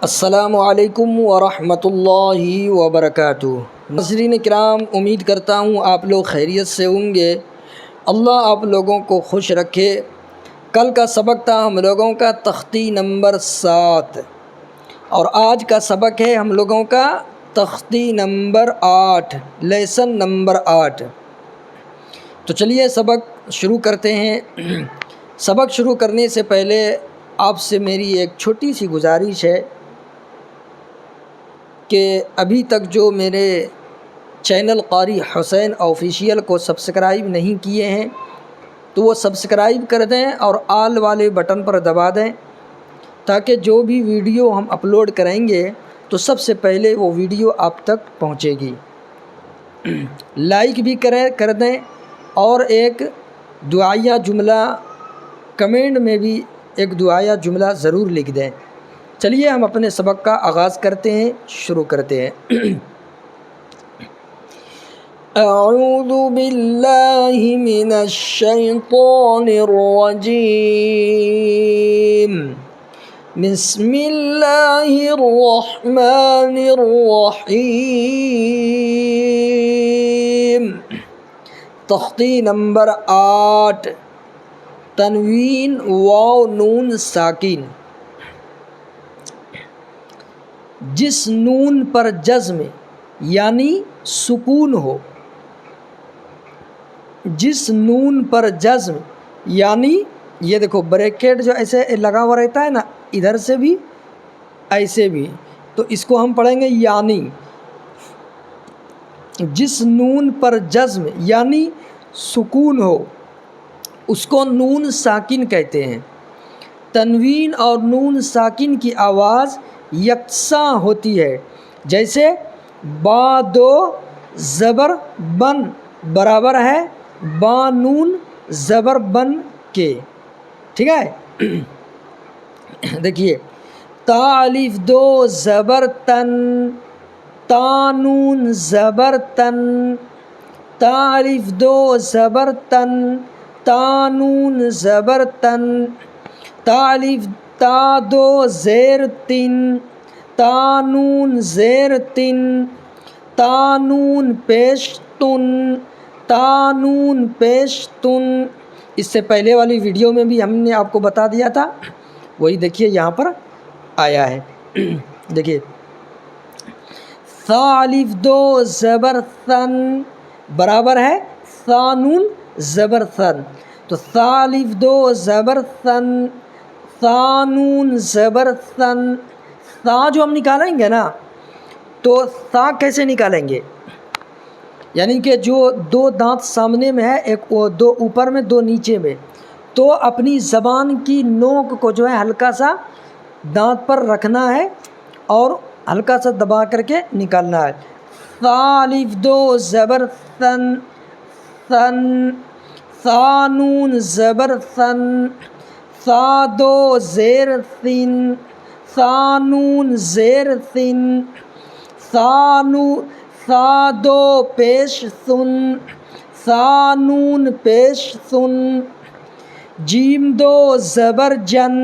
السلام علیکم ورحمۃ اللہ وبرکاتہ۔ ناظرین کرام، امید کرتا ہوں آپ لوگ خیریت سے ہوں گے۔ اللہ آپ لوگوں کو خوش رکھے۔ کل کا سبق تھا ہم لوگوں کا تختی نمبر 7 اور آج کا سبق ہے ہم لوگوں کا تختی نمبر 8، لیسن نمبر 8۔ تو چلیے سبق شروع کرتے ہیں۔ سبق شروع کرنے سے پہلے آپ سے میری ایک چھوٹی سی گزارش ہے کہ ابھی تک جو میرے چینل قاری حسین آفیشیل کو سبسکرائب نہیں کیے ہیں تو وہ سبسکرائب کر دیں اور آل والے بٹن پر دبا دیں تاکہ جو بھی ویڈیو ہم اپلوڈ کریں گے تو سب سے پہلے وہ ویڈیو آپ تک پہنچے گی۔ لائک بھی کر دیں اور ایک دعائیہ جملہ کمنٹ میں بھی ایک دعائیہ جملہ ضرور لکھ دیں۔ چلیے ہم اپنے سبق کا آغاز کرتے ہیں، شروع کرتے ہیں۔ اعوذ باللہ من الشیطان الرجیم، بسم اللہ الرحمن الرحیم۔ تختی نمبر 8، تنوین واو نون ساکن۔ جس نون پر جزم یعنی سکون ہو، جس نون پر جزم یعنی یہ دیکھو بریکٹ جو ایسے لگا ہوا رہتا ہے نا، ادھر سے بھی ایسے بھی، تو اس کو ہم پڑھیں گے یعنی۔ جس نون پر جزم یعنی سکون ہو اس کو نون ساکن کہتے ہیں۔ تنوین اور نون ساکن کی آواز یکساں ہوتی ہے، جیسے با دو زبر بن برابر ہے با نون زبر بن کے، ٹھیک ہے۔ دیکھیے تا الف دو زبر تن، تا نون زبر تن، تا الف دو زبر تن، تا نون زبر تن، تا دو زیر تن، تا نون زیر تن، تا نون پیش تن، تا نون پیش تن۔ اس سے پہلے والی ویڈیو میں بھی ہم نے آپ کو بتا دیا تھا، وہی دیکھیے یہاں پر آیا ہے۔ دیکھیے ثا الف دو زبر ثن برابر ہے ثا نون زبر ثن، تو ثا الف دو زبر ثن، ثا نون زبر ثن۔ ثا جو ہم نکالیں گے نا تو ثا کیسے نکالیں گے، یعنی کہ جو دو دانت سامنے میں ہے، ایک دو اوپر میں دو نیچے میں، تو اپنی زبان کی نوک کو جو ہے ہلکا سا دانت پر رکھنا ہے اور ہلکا سا دبا کر کے نکالنا ہے۔ ثا الف دو زبر ثن، ثن، ثا نون زبر ثن، ثا دو زیر ثن، ثا نون زیر ثن، ثا دو پیش ثن، ثا نون پیش ثن۔ جیم دو زبر جن،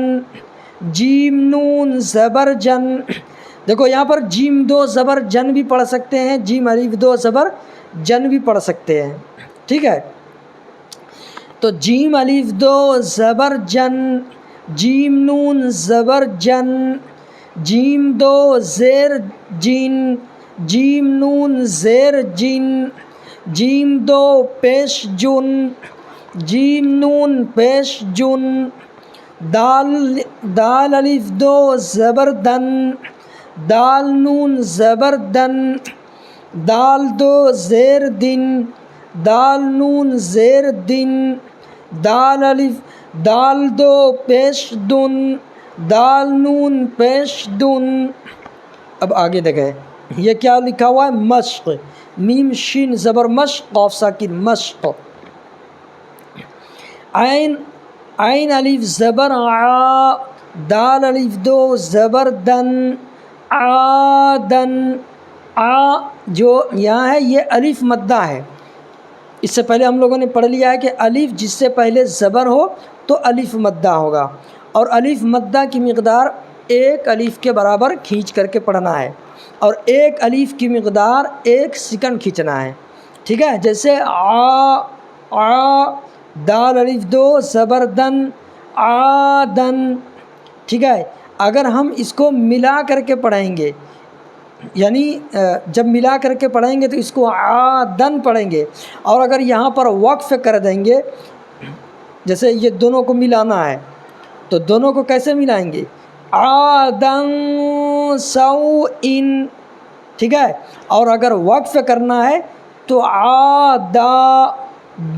جیم نون زبر جن۔ دیکھو یہاں پر جیم دو زبر جن بھی پڑھ سکتے ہیں، جیم الف دو زبر جن بھی پڑھ سکتے ہیں، ٹھیک ہے۔ تو جیم الف دو زبر جن، جیم نون زبر جن، جیم دو زیر جن، جیم نون زیر جن، جیم دو پیش جن، جیم نون پیش جن۔ دال الف دو زبر دن، دال نون زبر دن، دال دو زیر دن، دال نون زیر دن، دال دو پیش دن، دال نون پیش دن۔ اب آگے دیکھیں یہ کیا لکھا ہوا ہے، مشق، میم شین زبر مشق، قاف ساکن مشق۔ عین الف زبر عا، دال الف دو زبر دن، عادن۔ آ جو یہاں ہے یہ الف مدہ ہے، اس سے پہلے ہم لوگوں نے پڑھ لیا ہے کہ الف جس سے پہلے زبر ہو تو الف مدہ ہوگا، اور الف مدہ کی مقدار ایک الف کے برابر کھینچ کر کے پڑھنا ہے، اور ایک الف کی مقدار 1 سیکنڈ کھینچنا ہے، ٹھیک ہے؟ جیسے دال الف دو زبر دن، آدن، ٹھیک ہے؟ اگر ہم اس کو ملا کر کے پڑھیں گے، یعنی جب ملا کر کے پڑھیں گے تو اس کو آدن پڑھیں گے، اور اگر یہاں پر وقف کر دیں گے، جیسے یہ دونوں کو ملانا ہے تو دونوں کو کیسے ملائیں گے؟ آدن سو ان، ٹھیک ہے؟ اور اگر وقف کرنا ہے تو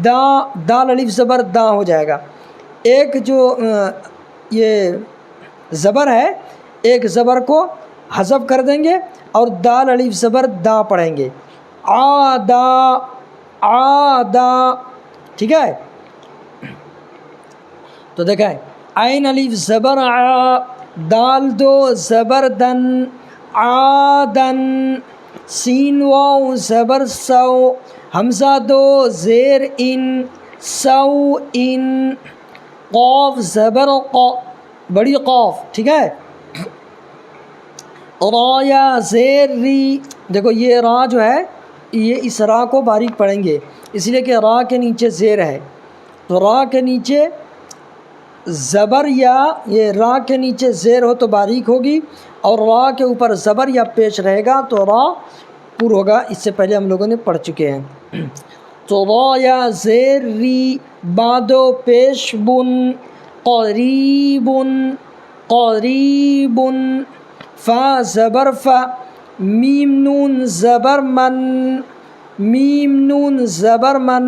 دال الف زبر دا ہو جائے گا۔ ایک جو یہ زبر ہے، ایک زبر کو حذف کر دیں گے اور دال الف زبر دا پڑھیں گے، آدا، ٹھیک ہے؟ تو دیکھیں، عین الف زبر آ، دال دو زبر دن، آدن، سین واو زبر سو، حمزہ دو زیر ان، سو ان، قاف زبر قا، بڑی قاف، ٹھیک ہے؟ را یا زیر ری، دیکھو یہ را جو ہے، یہ اس را کو باریک پڑھیں گے، اس لیے کہ را کے نیچے زیر ہے، تو را کے نیچے زبر یا یہ را کے نیچے زیر ہو تو باریک ہوگی، اور را کے اوپر زبر یا پیش رہے گا تو را پر ہوگا۔ اس سے پہلے ہم لوگوں نے پڑھ چکے ہیں۔ تو را یا زیر ری، بادو پیش بن، قریبن، قریبن، فا زبر فا، میم نون زبر من، میم نون زبر من،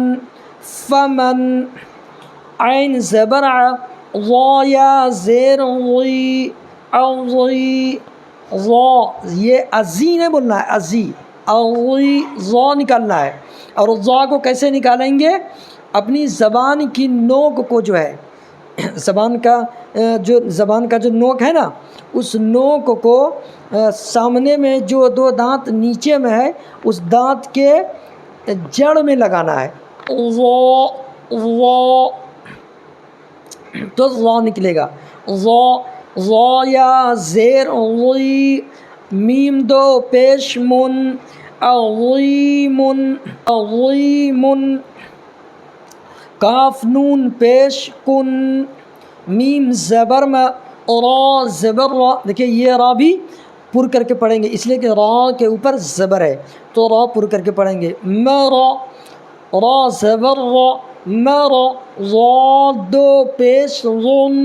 فمن، عین زبر ع، ضا یا زیر غی، اغی، ضا، یہ ازی نہیں بولنا ہے، ازی، اغی، ضا نکالنا ہے۔ اور ضا کو کیسے نکالیں گے؟ اپنی زبان کی نوک کو جو ہے، زبان کا جو نوک ہے نا، اس نوک کو سامنے میں جو 2 دانت نیچے میں ہے، اس دانت کے جڑ میں لگانا ہے، تو ضا نکلے گا۔ ضا یا زیر غی، میم دو پیش من، اغیمن، اغیمن، کاف نون پیش کن، میم زبر ما، را زبر را، دیکھیں یہ را بھی پر کر کے پڑھیں گے، اس لیے کہ را کے اوپر زبر ہے تو را پر کر کے پڑھیں گے۔ مرا، را زبر را، مرا، ضاد دو پیش ظن،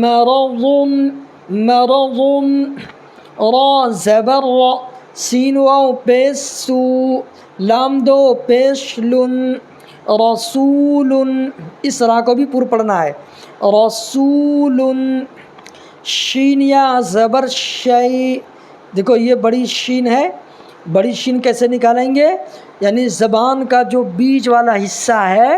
مرضن، مرضن، را زبر را، سین واو پیش سو، لام دو پیش لن، رسول، اس را کو بھی پر پڑھنا ہے، رسول، شین یا زبر شی، دیکھو یہ بڑی شین ہے، بڑی شین کیسے نکالیں گے؟ یعنی زبان کا جو بیچ والا حصہ ہے،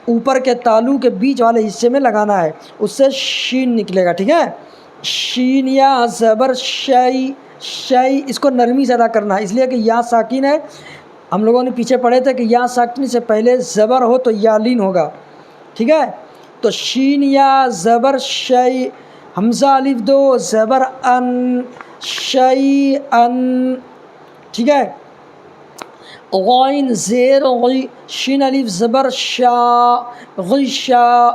اوپر کے تالو کے بیچ والے حصے میں لگانا ہے، اس سے شین نکلے گا، ٹھیک ہے؟ شین یا زبر شی، شی، اس کو نرمی سے ادا کرنا ہے، اس لیے کہ یا ساکن ہے۔ ہم لوگوں نے پیچھے پڑھے تھے کہ یا ساکن سے پہلے زبر ہو تو یا لین ہوگا، ٹھیک ہے؟ تو شین یا زبر شی، حمزہ الف دو زبر ان، شی ان، ٹھیک ہے؟ غین زیر غی، شین الف زبر شا، غشا،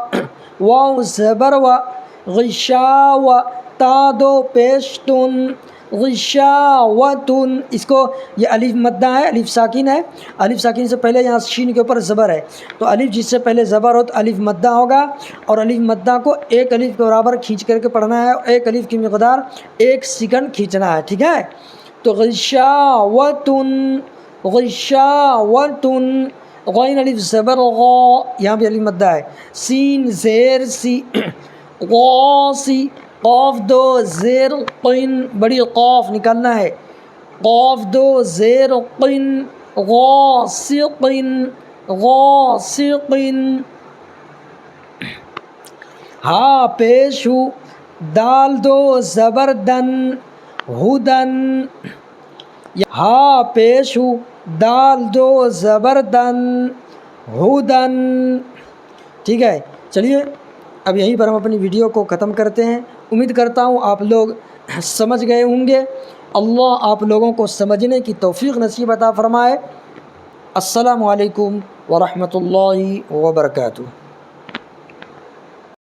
واو زبر و، غشا و، تا دو پیش تن، غشاوتن، اس کو یہ الف مدہ ہے، الف ساکن ہے، الف ساکن سے پہلے یہاں شین کے اوپر زبر ہے، تو الف جس سے پہلے زبر ہو تو الف مدہ ہوگا، اور الف مدہ کو ایک الف کے برابر کھینچ کر کے پڑھنا ہے، اور ایک الف کی مقدار 1 سیکنڈ کھینچنا ہے، ٹھیک ہے؟ تو غشاوتن، غشاوتن، غین الف زبر غا، یہاں بھی الف مدہ ہے، سین زیر سی، غاسی، قاف دو زیر قن، بڑی قاف نکالنا ہے، قاف دو زیر قن، غاسقن، غاسقن، ہا پیش ہو، دال دو زبر دن، ہدن، ہا پیش ہو، دال دو زبر دن، ہدن، ٹھیک ہے؟ چلیے اب یہیں پر ہم اپنی ویڈیو کو ختم کرتے ہیں۔ امید کرتا ہوں آپ لوگ سمجھ گئے ہوں گے۔ اللہ آپ لوگوں کو سمجھنے کی توفیق نصیب عطا فرمائے۔ السلام علیکم ورحمۃ اللہ وبرکاتہ۔